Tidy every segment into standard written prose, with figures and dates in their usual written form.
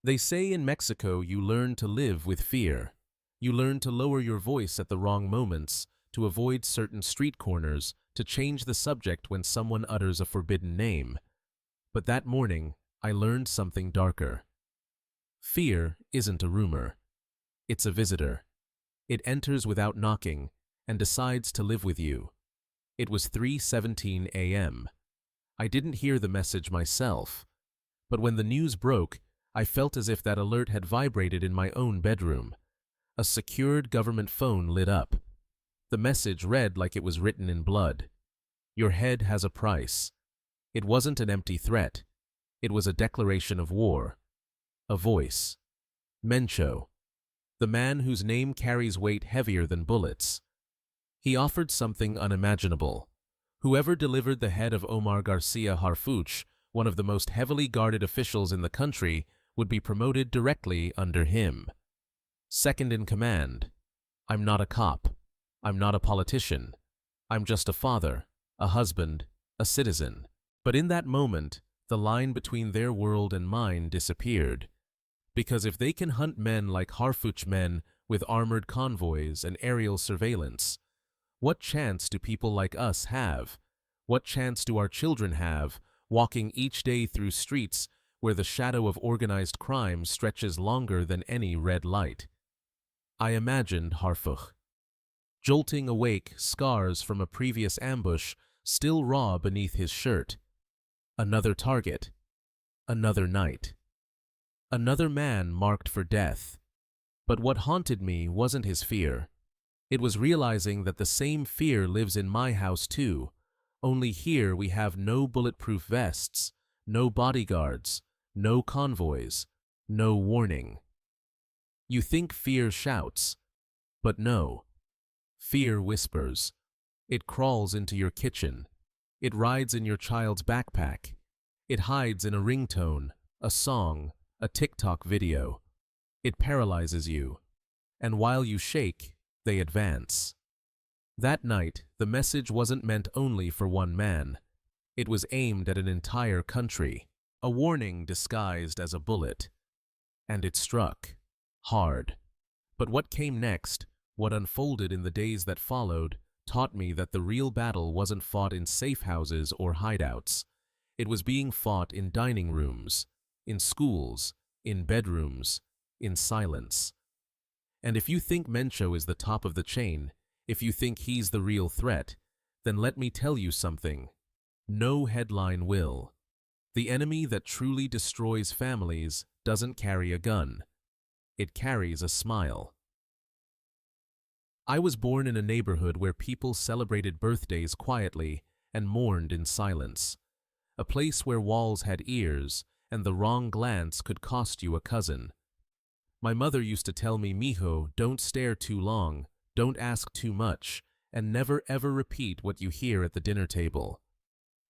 They say in Mexico you learn to live with fear. You learn to lower your voice at the wrong moments, to avoid certain street corners, to change the subject when someone utters a forbidden name. But that morning, I learned something darker. Fear isn't a rumor. It's a visitor. It enters without knocking and decides to live with you. It was 3:17 a.m. I didn't hear the message myself, but when the news broke, I felt as if that alert had vibrated in my own bedroom. A secured government phone lit up. The message read like it was written in blood. Your head has a price. It wasn't an empty threat. It was a declaration of war. A voice. Mencho. The man whose name carries weight heavier than bullets. He offered something unimaginable. Whoever delivered the head of Omar Garcia Harfuch, one of the most heavily guarded officials in the country, would be promoted directly under him. Second in command. I'm not a cop. I'm not a politician. I'm just a father, a husband, a citizen. But in that moment, the line between their world and mine disappeared. Because if they can hunt men like Harfuch men with armored convoys and aerial surveillance, what chance do people like us have? What chance do our children have, walking each day through streets where the shadow of organized crime stretches longer than any red light? I imagined Harfuch. Jolting awake, scars from a previous ambush still raw beneath his shirt. Another target. Another night. Another man marked for death. But what haunted me wasn't his fear. It was realizing that the same fear lives in my house too, only here we have no bulletproof vests, no bodyguards, no convoys, no warning. You think fear shouts, but no. Fear whispers. It crawls into your kitchen. It rides in your child's backpack. It hides in a ringtone, a song, a TikTok video. It paralyzes you. And while you shake, they advance. That night, the message wasn't meant only for one man. It was aimed at an entire country, a warning disguised as a bullet. And it struck. Hard. But what came next, what unfolded in the days that followed, taught me that the real battle wasn't fought in safe houses or hideouts. It was being fought in dining rooms, in schools, in bedrooms, in silence. And if you think Mencho is the top of the chain, if you think he's the real threat, then let me tell you something. No headline will. The enemy that truly destroys families doesn't carry a gun. It carries a smile. I was born in a neighborhood where people celebrated birthdays quietly and mourned in silence. A place where walls had ears and the wrong glance could cost you a cousin. My mother used to tell me, "Mijo, don't stare too long, don't ask too much, and never ever repeat what you hear at the dinner table."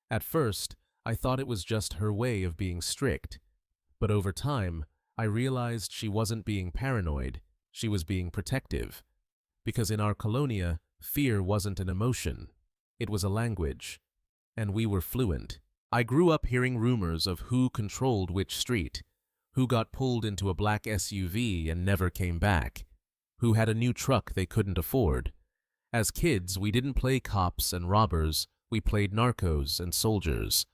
At first, I thought it was just her way of being strict, but over time, I realized she wasn't being paranoid, she was being protective. Because in our colonia, fear wasn't an emotion, it was a language, and we were fluent. I grew up hearing rumors of who controlled which street, who got pulled into a black SUV and never came back, who had a new truck they couldn't afford. As kids, we didn't play cops and robbers, we played narcos and soldiers.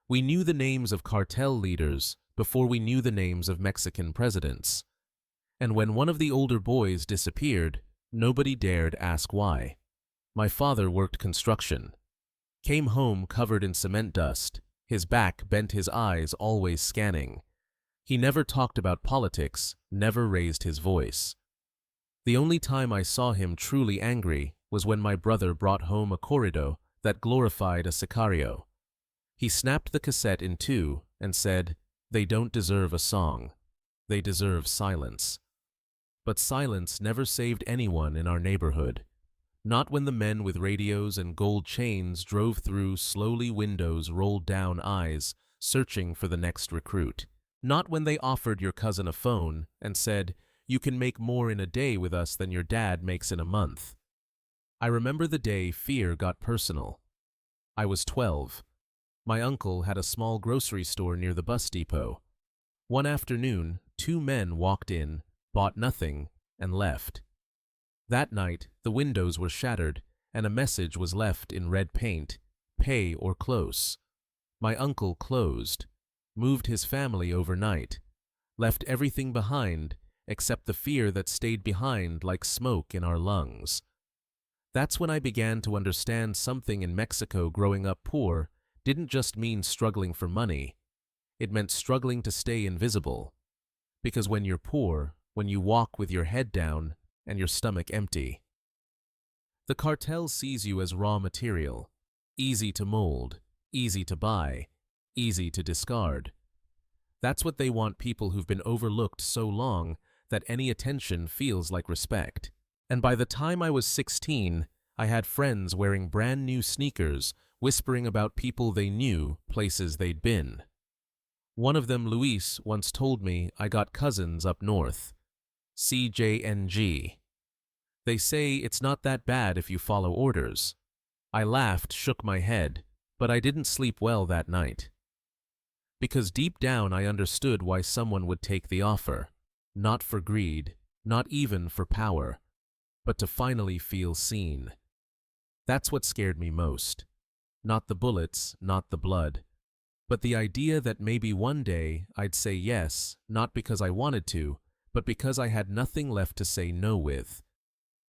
We knew the names of cartel leaders before we knew the names of Mexican presidents. And when one of the older boys disappeared, nobody dared ask why. My father worked construction. Came home covered in cement dust, his back bent, his eyes always scanning. He never talked about politics, never raised his voice. The only time I saw him truly angry was when my brother brought home a corrido that glorified a sicario. He snapped the cassette in two and said, "They don't deserve a song. They deserve silence." But silence never saved anyone in our neighborhood. Not when the men with radios and gold chains drove through slowly, windows rolled down, eyes searching for the next recruit. Not when they offered your cousin a phone and said, "You can make more in a day with us than your dad makes in a month." I remember the day fear got personal. I was 12. My uncle had a small grocery store near the bus depot. One afternoon, two men walked in, bought nothing, and left. That night, the windows were shattered, and a message was left in red paint, "Pay or close." My uncle closed, moved his family overnight, left everything behind except the fear that stayed behind like smoke in our lungs. That's when I began to understand something in Mexico. Growing up poor didn't just mean struggling for money. It meant struggling to stay invisible. Because when you're poor, when you walk with your head down and your stomach empty, the cartel sees you as raw material, easy to mold, easy to buy, easy to discard. That's what they want, people who've been overlooked so long that any attention feels like respect. And by the time I was 16, I had friends wearing brand new sneakers, whispering about people they knew, places they'd been. One of them, Luis, once told me, "I got cousins up north. CJNG. They say it's not that bad if you follow orders." I laughed, shook my head, but I didn't sleep well that night. Because deep down I understood why someone would take the offer. Not for greed, not even for power, but to finally feel seen. That's what scared me most. Not the bullets, not the blood, but the idea that maybe one day I'd say yes, not because I wanted to, but because I had nothing left to say no with.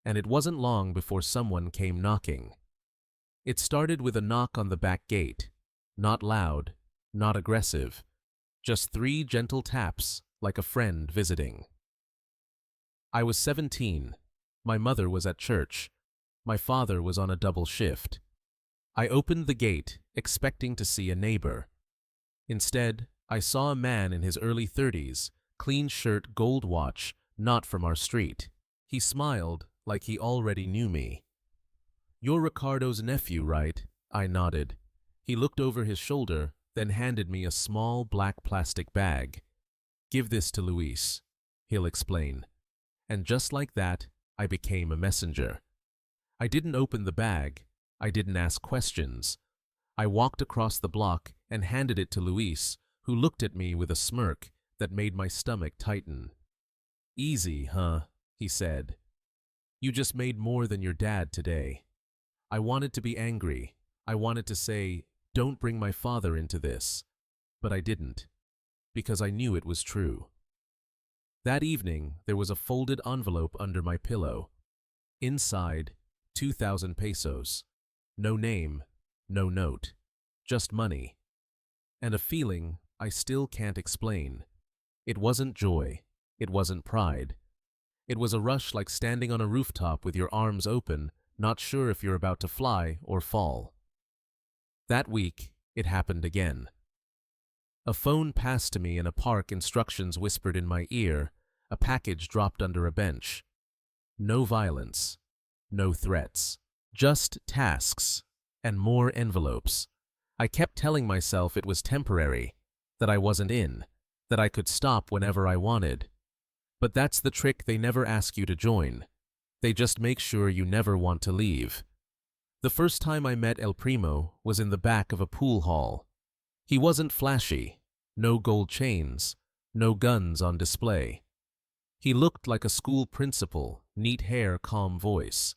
And it wasn't long before someone came knocking. It started with a knock on the back gate. Not loud, not aggressive, just 3 gentle taps like a friend visiting. I was 17. My mother was at church. My father was on a double shift. I opened the gate, expecting to see a neighbor. Instead, I saw a man in his early 30s, clean shirt, gold watch, not from our street. He smiled like he already knew me. "You're Ricardo's nephew, right?" I nodded. He looked over his shoulder, then handed me a small black plastic bag. "Give this to Luis. He'll explain." And just like that, I became a messenger. I didn't open the bag. I didn't ask questions. I walked across the block and handed it to Luis, who looked at me with a smirk that made my stomach tighten. "Easy, huh?" he said. "You just made more than your dad today." I wanted to be angry. I wanted to say, "Don't bring my father into this." But I didn't, because I knew it was true. That evening, there was a folded envelope under my pillow. Inside, 2,000 pesos. No name, no note, just money. And a feeling I still can't explain. It wasn't joy. It wasn't pride. It was a rush like standing on a rooftop with your arms open, not sure if you're about to fly or fall. That week, it happened again. A phone passed to me in a park, instructions whispered in my ear, a package dropped under a bench. No violence, no threats, just tasks and more envelopes. I kept telling myself it was temporary, that I wasn't in, that I could stop whenever I wanted. But that's the trick, they never ask you to join. They just make sure you never want to leave. The first time I met El Primo was in the back of a pool hall. He wasn't flashy, no gold chains, no guns on display. He looked like a school principal, neat hair, calm voice.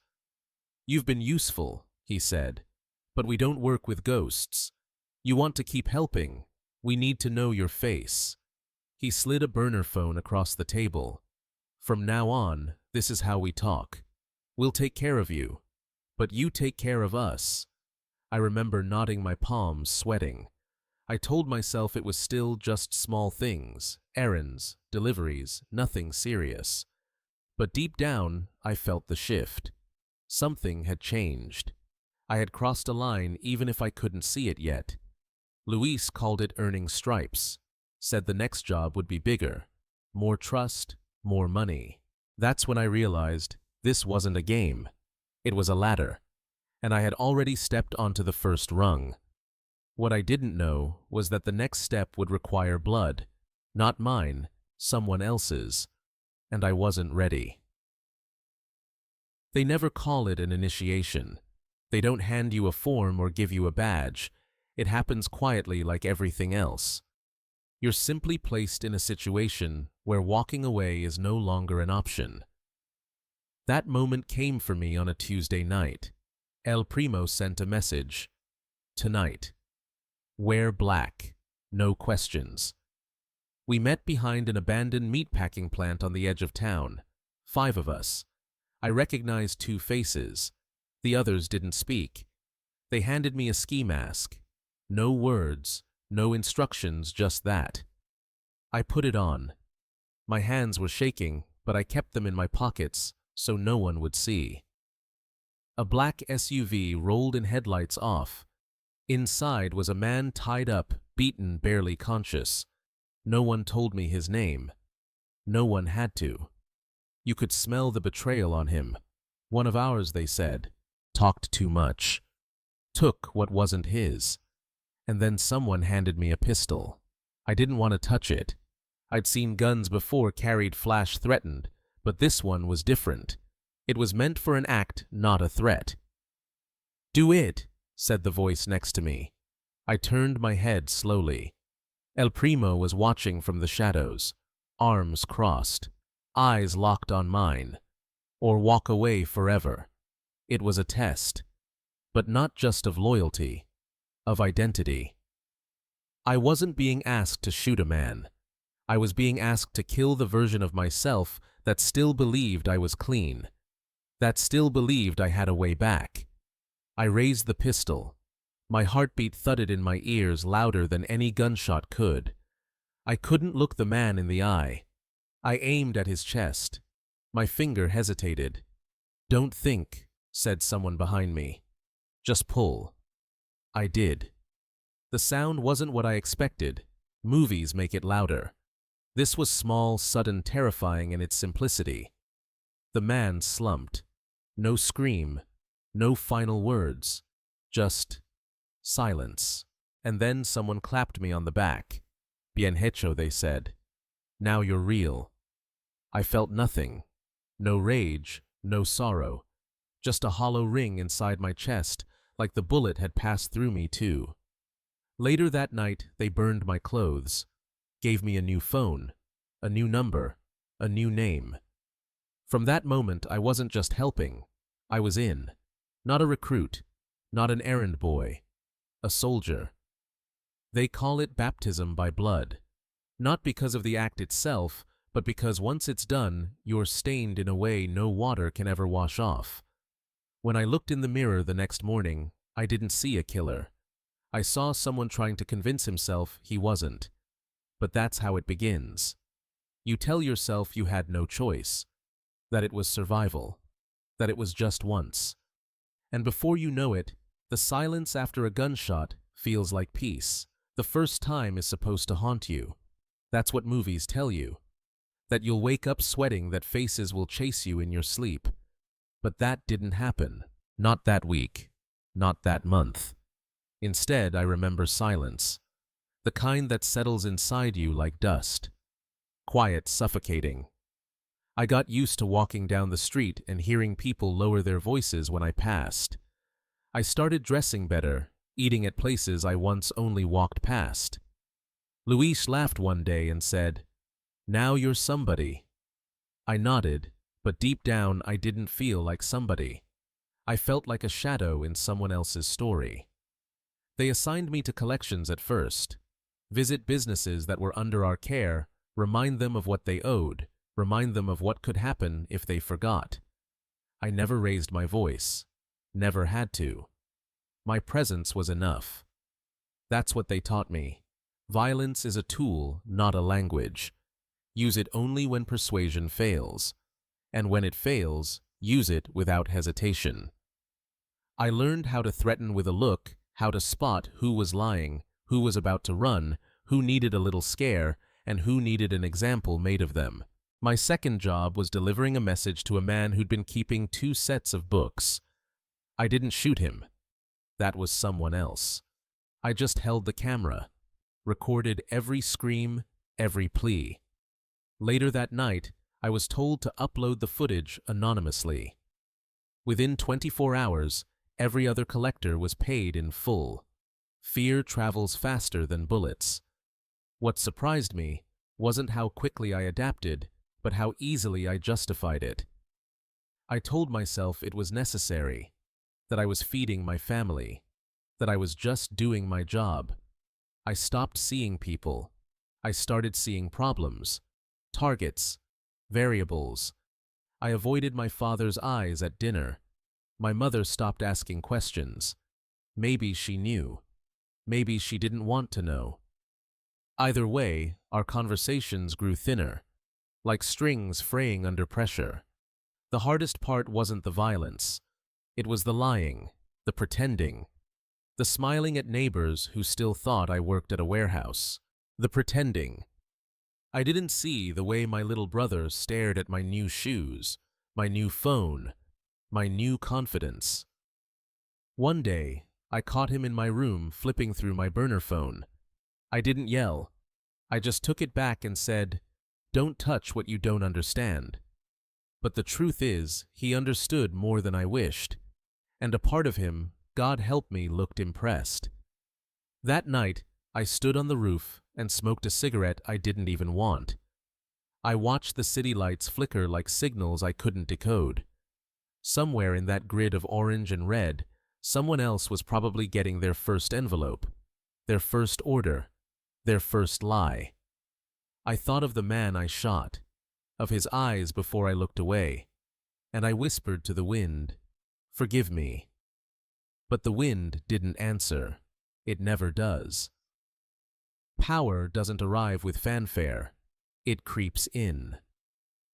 "You've been useful," he said, "but we don't work with ghosts. You want to keep helping. We need to know your face." He slid a burner phone across the table. "From now on, this is how we talk. We'll take care of you, but you take care of us." I remember nodding, my palms sweating. I told myself it was still just small things, errands, deliveries, nothing serious. But deep down, I felt the shift. Something had changed. I had crossed a line even if I couldn't see it yet. Luis called it earning stripes, said the next job would be bigger, more trust, more money. That's when I realized this wasn't a game. It was a ladder, and I had already stepped onto the first rung. What I didn't know was that the next step would require blood, not mine, someone else's, and I wasn't ready. They never call it an initiation. They don't hand you a form or give you a badge. It happens quietly like everything else. You're simply placed in a situation where walking away is no longer an option. That moment came for me on a Tuesday night. El Primo sent a message. Tonight. Wear black. No questions. We met behind an abandoned meatpacking plant on the edge of town. 5 of us. I recognized 2 faces. The others didn't speak. They handed me a ski mask. No words, no instructions, just that. I put it on. My hands were shaking, but I kept them in my pockets so no one would see. A black SUV rolled in headlights off. Inside was a man tied up, beaten, barely conscious. No one told me his name. No one had to. You could smell the betrayal on him. One of ours, they said. Talked too much. Took what wasn't his. And then someone handed me a pistol. I didn't want to touch it. I'd seen guns before carried flash threatened, but this one was different. It was meant for an act, not a threat. "Do it," said the voice next to me. I turned my head slowly. El Primo was watching from the shadows, arms crossed, eyes locked on mine. Or walk away forever. It was a test, but not just of loyalty, of identity. I wasn't being asked to shoot a man. I was being asked to kill the version of myself that still believed I was clean, that still believed I had a way back. I raised the pistol. My heartbeat thudded in my ears louder than any gunshot could. I couldn't look the man in the eye. I aimed at his chest. My finger hesitated. "Don't think," said someone behind me. "Just pull." I did. The sound wasn't what I expected. Movies make it louder. This was small, sudden, terrifying in its simplicity. The man slumped. No scream, no final words, just silence. And then someone clapped me on the back. "Bien hecho," they said. "Now you're real." I felt nothing. No rage, no sorrow. Just a hollow ring inside my chest, like the bullet had passed through me too. Later that night, they burned my clothes, gave me a new phone, a new number, a new name. From that moment, I wasn't just helping. I was in. Not a recruit, not an errand boy, a soldier. They call it baptism by blood, not because of the act itself, but because once it's done, you're stained in a way no water can ever wash off. When I looked in the mirror the next morning, I didn't see a killer. I saw someone trying to convince himself he wasn't. But that's how it begins. You tell yourself you had no choice, that it was survival, that it was just once. And before you know it, the silence after a gunshot feels like peace. The first time is supposed to haunt you. That's what movies tell you. That you'll wake up sweating, that faces will chase you in your sleep. But that didn't happen. Not that week. Not that month. Instead, I remember silence. The kind that settles inside you like dust. Quiet, suffocating. I got used to walking down the street and hearing people lower their voices when I passed. I started dressing better, eating at places I once only walked past. Luis laughed one day and said, "Now you're somebody." I nodded, but deep down I didn't feel like somebody. I felt like a shadow in someone else's story. They assigned me to collections at first. Visit businesses that were under our care, remind them of what they owed, remind them of what could happen if they forgot. I never raised my voice, never had to. My presence was enough. That's what they taught me. Violence is a tool, not a language. Use it only when persuasion fails. And when it fails, use it without hesitation. I learned how to threaten with a look, how to spot who was lying, who was about to run, who needed a little scare, and who needed an example made of them. My second job was delivering a message to a man who'd been keeping 2 sets of books. I didn't shoot him. That was someone else. I just held the camera, recorded every scream, every plea. Later that night, I was told to upload the footage anonymously. Within 24 hours, every other collector was paid in full. Fear travels faster than bullets. What surprised me wasn't how quickly I adapted, but how easily I justified it. I told myself it was necessary, that I was feeding my family, that I was just doing my job. I stopped seeing people. I started seeing problems, targets, variables. I avoided my father's eyes at dinner. My mother stopped asking questions. Maybe she knew. Maybe she didn't want to know. Either way, our conversations grew thinner, like strings fraying under pressure. The hardest part wasn't the violence. It was the lying, the pretending, the smiling at neighbors who still thought I worked at a warehouse, the pretending. I didn't see the way my little brother stared at my new shoes, my new phone, my new confidence. One day, I caught him in my room flipping through my burner phone. I didn't yell. I just took it back and said, "Don't touch what you don't understand." But the truth is, he understood more than I wished, and a part of him, God help me, looked impressed. That night, I stood on the roof and smoked a cigarette I didn't even want. I watched the city lights flicker like signals I couldn't decode. Somewhere in that grid of orange and red, someone else was probably getting their first envelope, their first order, their first lie. I thought of the man I shot, of his eyes before I looked away, and I whispered to the wind, "Forgive me." But the wind didn't answer. It never does. Power doesn't arrive with fanfare. It creeps in.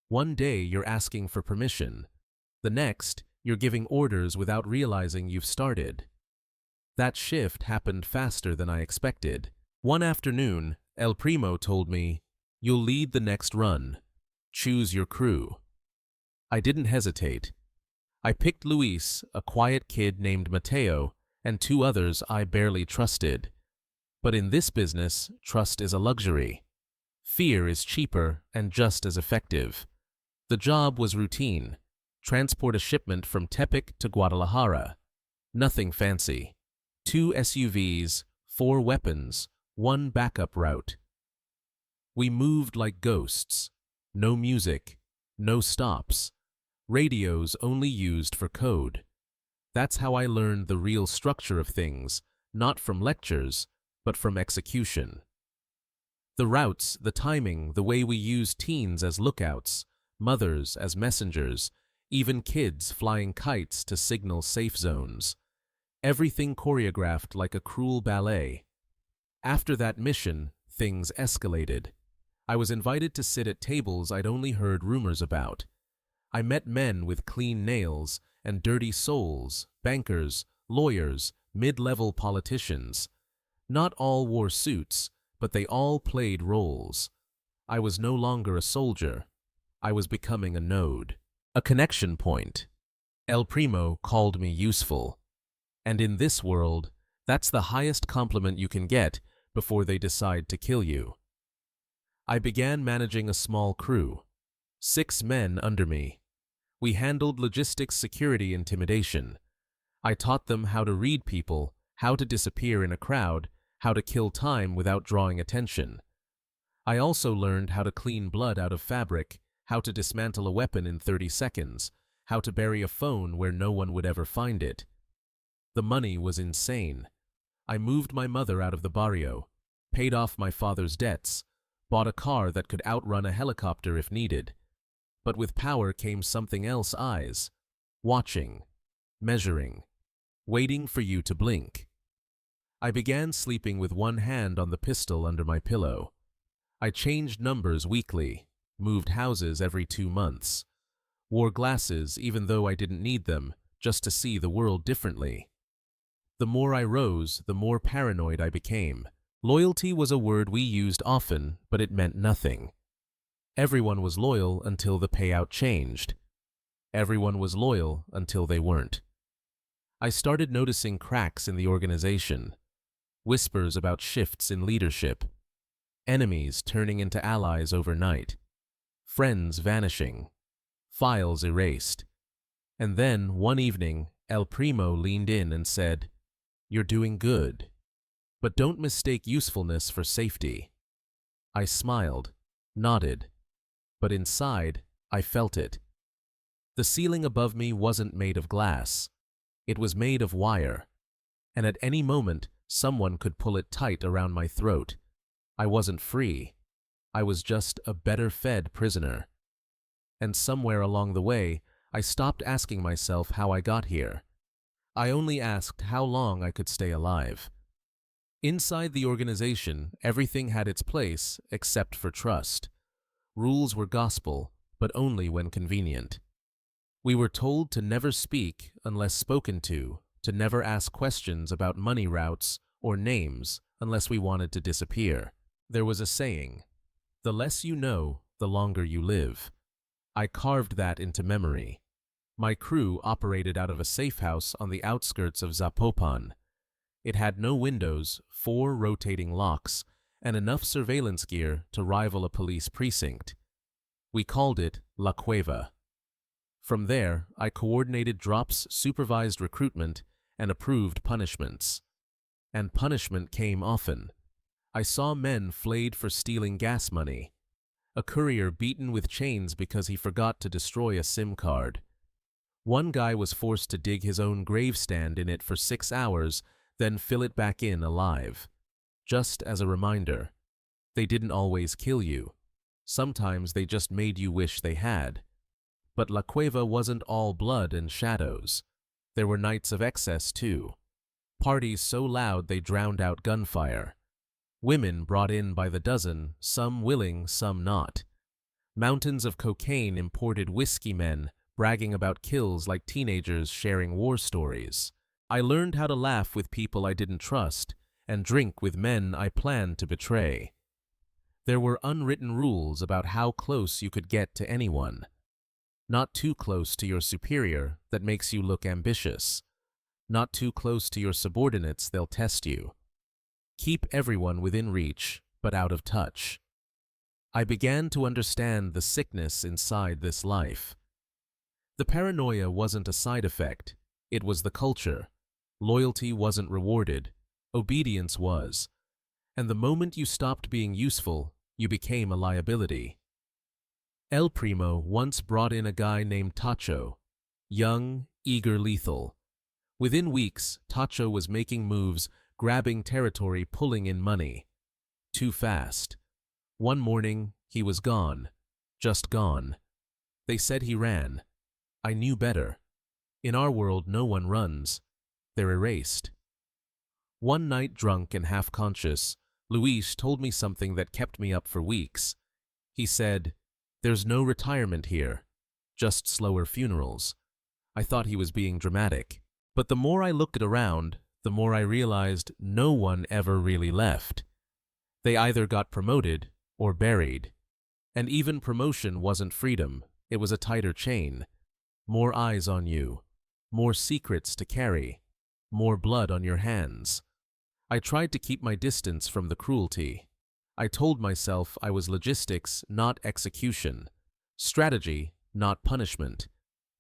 One day you're asking for permission. The next, you're giving orders without realizing you've started. That shift happened faster than I expected. One afternoon, El Primo told me, "You'll lead the next run. Choose your crew." I didn't hesitate. I picked Luis, a quiet kid named Mateo, and two others I barely trusted. But in this business, trust is a luxury. Fear is cheaper and just as effective. The job was routine. Transport a shipment from Tepic to Guadalajara. Nothing fancy. 2 SUVs, 4 weapons, 1 backup route. We moved like ghosts. No music, no stops. Radios only used for code. That's how I learned the real structure of things, not from lectures, but from execution. The routes, the timing, the way we used teens as lookouts, mothers as messengers, even kids flying kites to signal safe zones. Everything choreographed like a cruel ballet. After that mission, things escalated. I was invited to sit at tables I'd only heard rumors about. I met men with clean nails and dirty souls, bankers, lawyers, mid-level politicians. Not all wore suits, but they all played roles. I was no longer a soldier. I was becoming a node, a connection point. El Primo called me useful. And in this world, that's the highest compliment you can get before they decide to kill you. I began managing a small crew, 6 men under me. We handled logistics, security, intimidation. I taught them how to read people, how to disappear in a crowd, how to kill time without drawing attention. I also learned how to clean blood out of fabric, how to dismantle a weapon in 30 seconds, how to bury a phone where no one would ever find it. The money was insane. I moved my mother out of the barrio, paid off my father's debts, bought a car that could outrun a helicopter if needed. But with power came something else: eyes, watching, measuring, waiting for you to blink. I began sleeping with one hand on the pistol under my pillow. I changed numbers weekly, moved houses every 2 months, wore glasses even though I didn't need them, just to see the world differently. The more I rose, the more paranoid I became. Loyalty was a word we used often, but it meant nothing. Everyone was loyal until the payout changed. Everyone was loyal until they weren't. I started noticing cracks in the organization, whispers about shifts in leadership, enemies turning into allies overnight, friends vanishing, files erased. And then, one evening, El Primo leaned in and said, "You're doing good, but don't mistake usefulness for safety." I smiled, nodded, but inside, I felt it. The ceiling above me wasn't made of glass. It was made of wire, and at any moment, someone could pull it tight around my throat. I wasn't free. I was just a better-fed prisoner. And somewhere along the way, I stopped asking myself how I got here. I only asked how long I could stay alive. Inside the organization, everything had its place except for trust. Rules were gospel, but only when convenient. We were told to never speak unless spoken to never ask questions about money routes or names unless we wanted to disappear. There was a saying, "The less you know, the longer you live." I carved that into memory. My crew operated out of a safe house on the outskirts of Zapopan. It had no windows, 4 rotating locks, and enough surveillance gear to rival a police precinct. We called it La Cueva. From there, I coordinated drops, supervised recruitment, and approved punishments. And punishment came often. I saw men flayed for stealing gas money, a courier beaten with chains because he forgot to destroy a SIM card. One guy was forced to dig his own gravestone in it for 6 hours, then fill it back in alive. Just as a reminder, they didn't always kill you. Sometimes they just made you wish they had. But La Cueva wasn't all blood and shadows. There were nights of excess, too. Parties so loud they drowned out gunfire. Women brought in by the dozen, some willing, some not. Mountains of cocaine imported whiskey men, bragging about kills like teenagers sharing war stories. I learned how to laugh with people I didn't trust and drink with men I planned to betray. There were unwritten rules about how close you could get to anyone. Not too close to your superior, that makes you look ambitious. Not too close to your subordinates, they'll test you. Keep everyone within reach, but out of touch. I began to understand the sickness inside this life. The paranoia wasn't a side effect, it was the culture. Loyalty wasn't rewarded, obedience was. And the moment you stopped being useful, you became a liability. El Primo once brought in a guy named Tacho, young, eager, lethal. Within weeks, Tacho was making moves, grabbing territory, pulling in money. Too fast. One morning, he was gone. Just gone. They said he ran. I knew better. In our world, no one runs. They're erased. One night, drunk and half-conscious, Luis told me something that kept me up for weeks. He said, "There's no retirement here, just slower funerals." I thought he was being dramatic. But the more I looked around, the more I realized no one ever really left. They either got promoted or buried. And even promotion wasn't freedom, it was a tighter chain. More eyes on you, more secrets to carry, more blood on your hands. I tried to keep my distance from the cruelty. I told myself I was logistics, not execution, strategy, not punishment.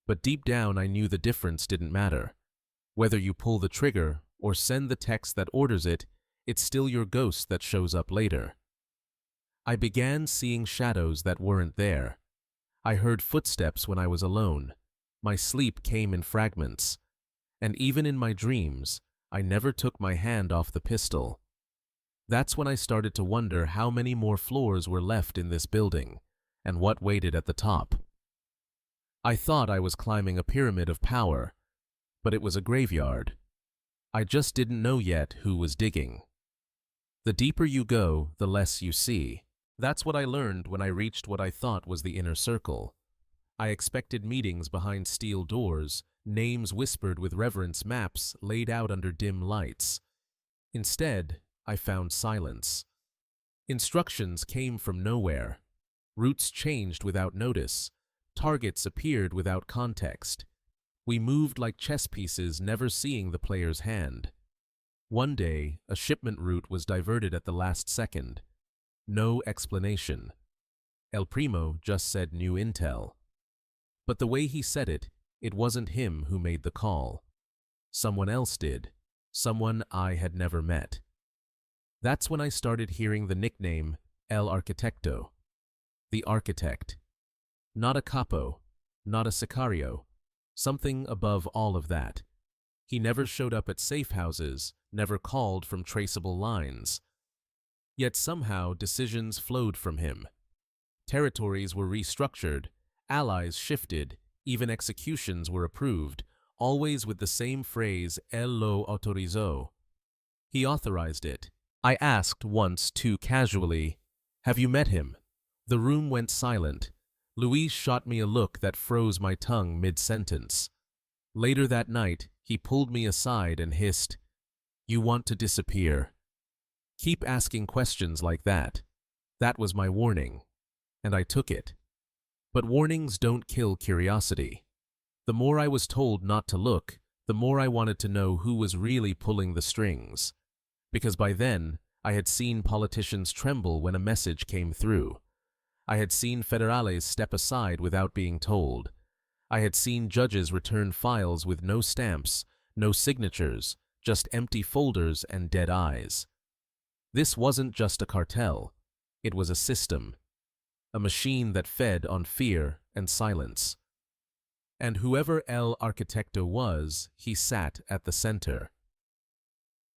But deep down I knew the difference didn't matter. Whether you pull the trigger or send the text that orders it, it's still your ghost that shows up later. I began seeing shadows that weren't there. I heard footsteps when I was alone. My sleep came in fragments. And even in my dreams, I never took my hand off the pistol. That's when I started to wonder how many more floors were left in this building, and what waited at the top. I thought I was climbing a pyramid of power, but it was a graveyard. I just didn't know yet who was digging. The deeper you go, the less you see. That's what I learned when I reached what I thought was the inner circle. I expected meetings behind steel doors, names whispered with reverence, maps laid out under dim lights. Instead, I found silence. Instructions came from nowhere. Routes changed without notice. Targets appeared without context. We moved like chess pieces, never seeing the player's hand. One day, a shipment route was diverted at the last second. No explanation. El Primo just said new intel. But the way he said it, it wasn't him who made the call. Someone else did. Someone I had never met. That's when I started hearing the nickname El Arquitecto. The architect. Not a capo, not a sicario. Something above all of that. He never showed up at safe houses, never called from traceable lines. Yet somehow decisions flowed from him. Territories were restructured, allies shifted, even executions were approved, always with the same phrase, "Él lo autorizó." He authorized it. I asked once too casually, "Have you met him?" The room went silent. Luis shot me a look that froze my tongue mid-sentence. Later that night, he pulled me aside and hissed, "You want to disappear. Keep asking questions like that." That was my warning, and I took it. But warnings don't kill curiosity. The more I was told not to look, the more I wanted to know who was really pulling the strings. Because by then, I had seen politicians tremble when a message came through. I had seen federales step aside without being told. I had seen judges return files with no stamps, no signatures, just empty folders and dead eyes. This wasn't just a cartel. It was a system. A machine that fed on fear and silence. And whoever El Arquitecto was, he sat at the center.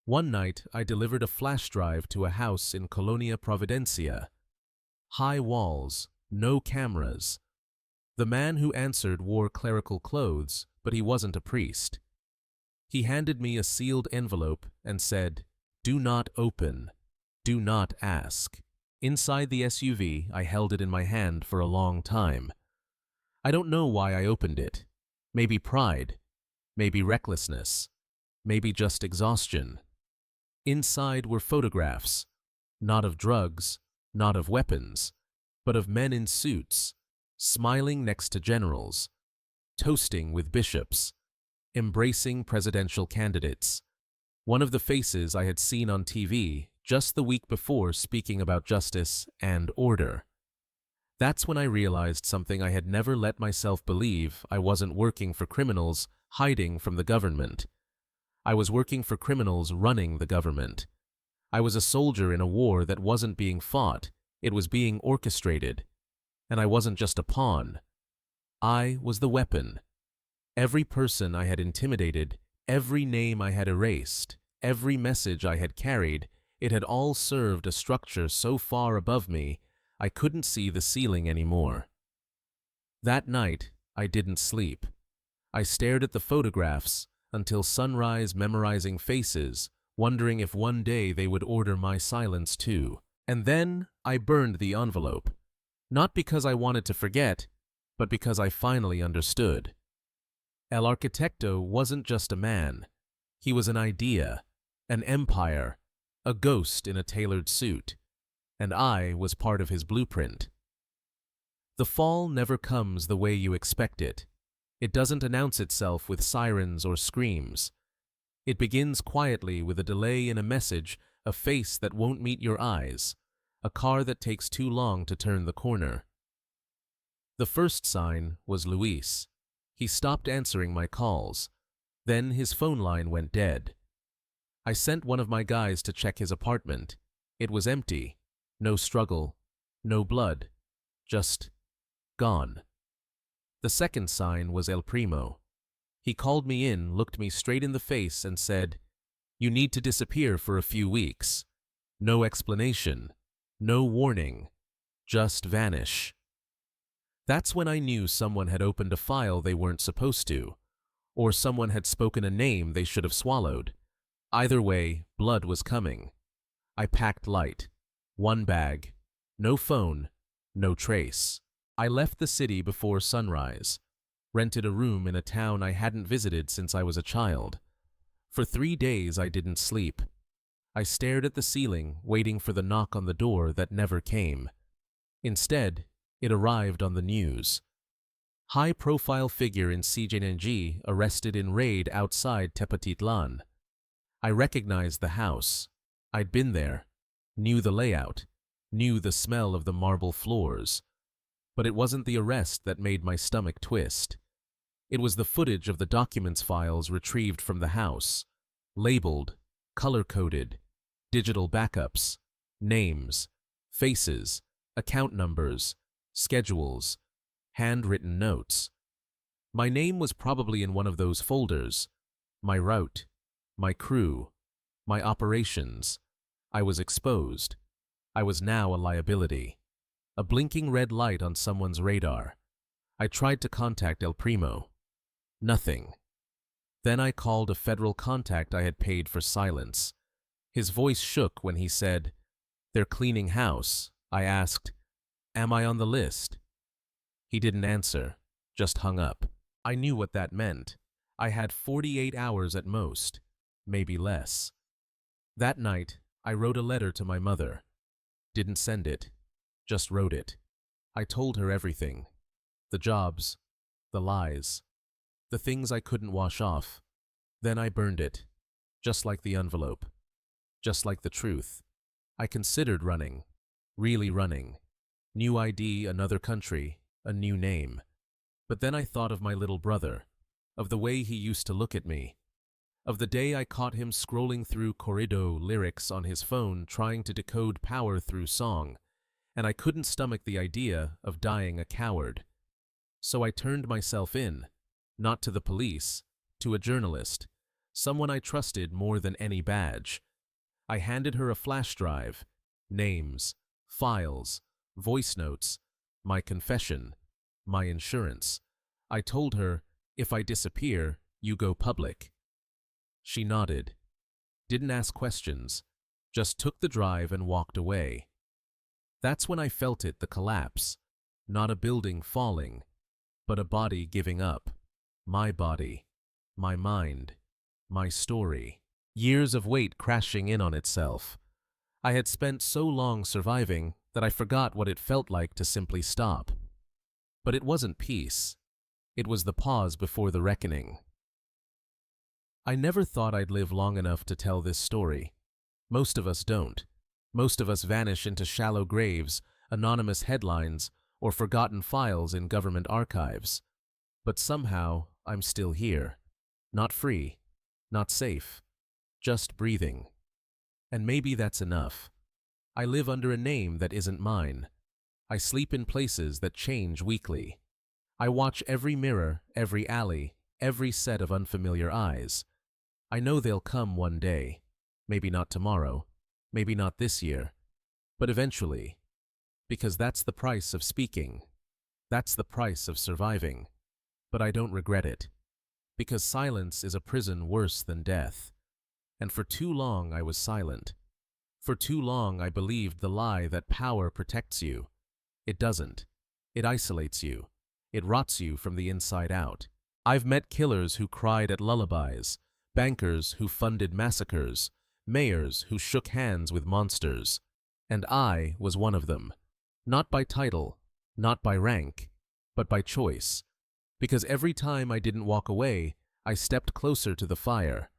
One night, I delivered a flash drive to a house in Colonia Providencia. High walls, no cameras. The man who answered wore clerical clothes, but he wasn't a priest. He handed me a sealed envelope and said, "Do not open. Do not ask." Inside the SUV, I held it in my hand for a long time. I don't know why I opened it. Maybe pride. Maybe recklessness. Maybe just exhaustion. Inside were photographs, not of drugs, not of weapons, but of men in suits, smiling next to generals, toasting with bishops, embracing presidential candidates. One of the faces I had seen on TV just the week before speaking about justice and order. That's when I realized something I had never let myself believe. I wasn't working for criminals hiding from the government. I was working for criminals running the government. I was a soldier in a war that wasn't being fought, it was being orchestrated. And I wasn't just a pawn. I was the weapon. Every person I had intimidated, every name I had erased, every message I had carried, it had all served a structure so far above me, I couldn't see the ceiling anymore. That night, I didn't sleep. I stared at the photographs until sunrise, memorizing faces, wondering if one day they would order my silence too. And then I burned the envelope. Not because I wanted to forget, but because I finally understood. El Arquitecto wasn't just a man. He was an idea, an empire, a ghost in a tailored suit. And I was part of his blueprint. The fall never comes the way you expect it. It doesn't announce itself with sirens or screams. It begins quietly with a delay in a message, a face that won't meet your eyes, a car that takes too long to turn the corner. The first sign was Luis. He stopped answering my calls. Then his phone line went dead. I sent one of my guys to check his apartment. It was empty. No struggle, no blood, just gone. The second sign was El Primo. He called me in, looked me straight in the face and said, "You need to disappear for a few weeks. No explanation, no warning, just vanish." That's when I knew someone had opened a file they weren't supposed to, or someone had spoken a name they should have swallowed. Either way, blood was coming. I packed light. One bag. No phone. No trace. I left the city before sunrise. Rented a room in a town I hadn't visited since I was a child. For 3 days I didn't sleep. I stared at the ceiling, waiting for the knock on the door that never came. Instead, it arrived on the news. High-profile figure in CJNG arrested in raid outside Tepatitlan. I recognized the house. I'd been there. Knew the layout, knew the smell of the marble floors. But it wasn't the arrest that made my stomach twist. It was the footage of the documents files retrieved from the house, labeled, color-coded, digital backups, names, Faces, account numbers, schedules, handwritten notes. My name was probably in one of those folders. My route, my crew, my operations. I was exposed. I was now a liability. A blinking red light on someone's radar. I tried to contact El Primo. Nothing. Then I called a federal contact I had paid for silence. His voice shook when he said, "They're cleaning house." I asked, "Am I on the list?" He didn't answer, just hung up. I knew what that meant. I had 48 hours at most, maybe less. That night, I wrote a letter to my mother. Didn't send it, just wrote it. I told her everything. The jobs, the lies, the things I couldn't wash off. Then I burned it, just like the envelope, just like the truth. I considered running, really running. New ID, another country, a new name. But then I thought of my little brother, of the way he used to look at me, of the day I caught him scrolling through corrido lyrics on his phone trying to decode power through song, and I couldn't stomach the idea of dying a coward. So I turned myself in, not to the police, to a journalist, someone I trusted more than any badge. I handed her a flash drive, names, files, voice notes, my confession, my insurance. I told her, if I disappear, you go public. She nodded, didn't ask questions, just took the drive and walked away. That's when I felt it, the collapse. Not a building falling, but a body giving up. My body, my mind, my story. Years of weight crashing in on itself. I had spent so long surviving that I forgot what it felt like to simply stop. But it wasn't peace. It was the pause before the reckoning. I never thought I'd live long enough to tell this story. Most of us don't. Most of us vanish into shallow graves, anonymous headlines, or forgotten files in government archives. But somehow, I'm still here. Not free, not safe, just breathing. And maybe that's enough. I live under a name that isn't mine. I sleep in places that change weekly. I watch every mirror, every alley, every set of unfamiliar eyes. I know they'll come one day. Maybe not tomorrow, maybe not this year, but eventually. Because that's the price of speaking. That's the price of surviving. But I don't regret it. Because silence is a prison worse than death. And for too long I was silent. For too long I believed the lie that power protects you. It doesn't. It isolates you. It rots you from the inside out. I've met killers who cried at lullabies, bankers who funded massacres, mayors who shook hands with monsters. And I was one of them. Not by title, not by rank, but by choice. Because every time I didn't walk away, I stepped closer to the fire.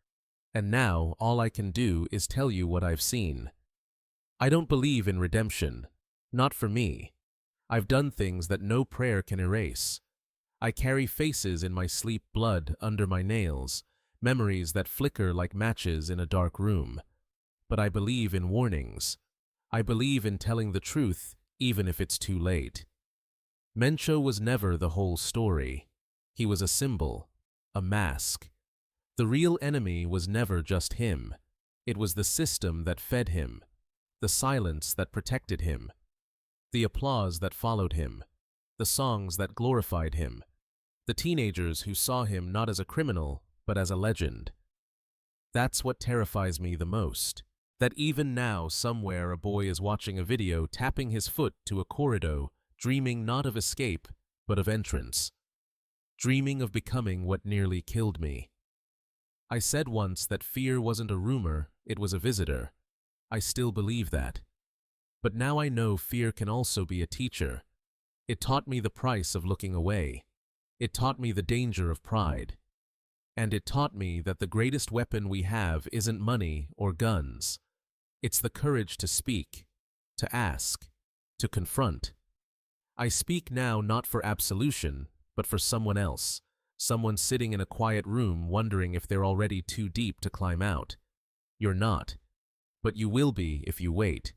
And now all I can do is tell you what I've seen. I don't believe in redemption. Not for me. I've done things that no prayer can erase. I carry faces in my sleep, blood under my nails, memories that flicker like matches in a dark room. But I believe in warnings. I believe in telling the truth, even if it's too late. Mencho was never the whole story. He was a symbol, a mask. The real enemy was never just him. It was the system that fed him, the silence that protected him, the applause that followed him, the songs that glorified him, the teenagers who saw him not as a criminal, but as a legend. That's what terrifies me the most, that even now somewhere a boy is watching a video tapping his foot to a corridor, dreaming not of escape, but of entrance. Dreaming of becoming what nearly killed me. I said once that fear wasn't a rumor, it was a visitor. I still believe that. But now I know fear can also be a teacher. It taught me the price of looking away. It taught me the danger of pride. And it taught me that the greatest weapon we have isn't money or guns. It's the courage to speak, to ask, to confront. I speak now not for absolution, but for someone else, someone sitting in a quiet room wondering if they're already too deep to climb out. You're not, but you will be if you wait.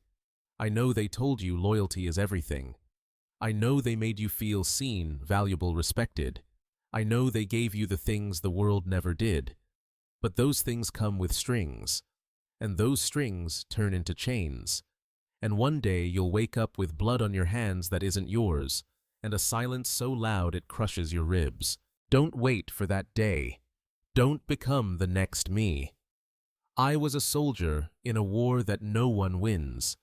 I know they told you loyalty is everything. I know they made you feel seen, valuable, respected. I know they gave you the things the world never did. But those things come with strings, and those strings turn into chains. And one day you'll wake up with blood on your hands that isn't yours, and a silence so loud it crushes your ribs. Don't wait for that day. Don't become the next me. I was a soldier in a war that no one wins,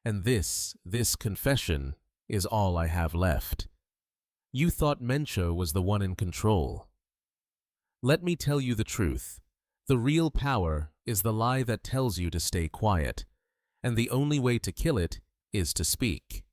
and this confession is all I have left. You thought Mencho was the one in control. Let me tell you the truth. The real power is the lie that tells you to stay quiet, and the only way to kill it is to speak.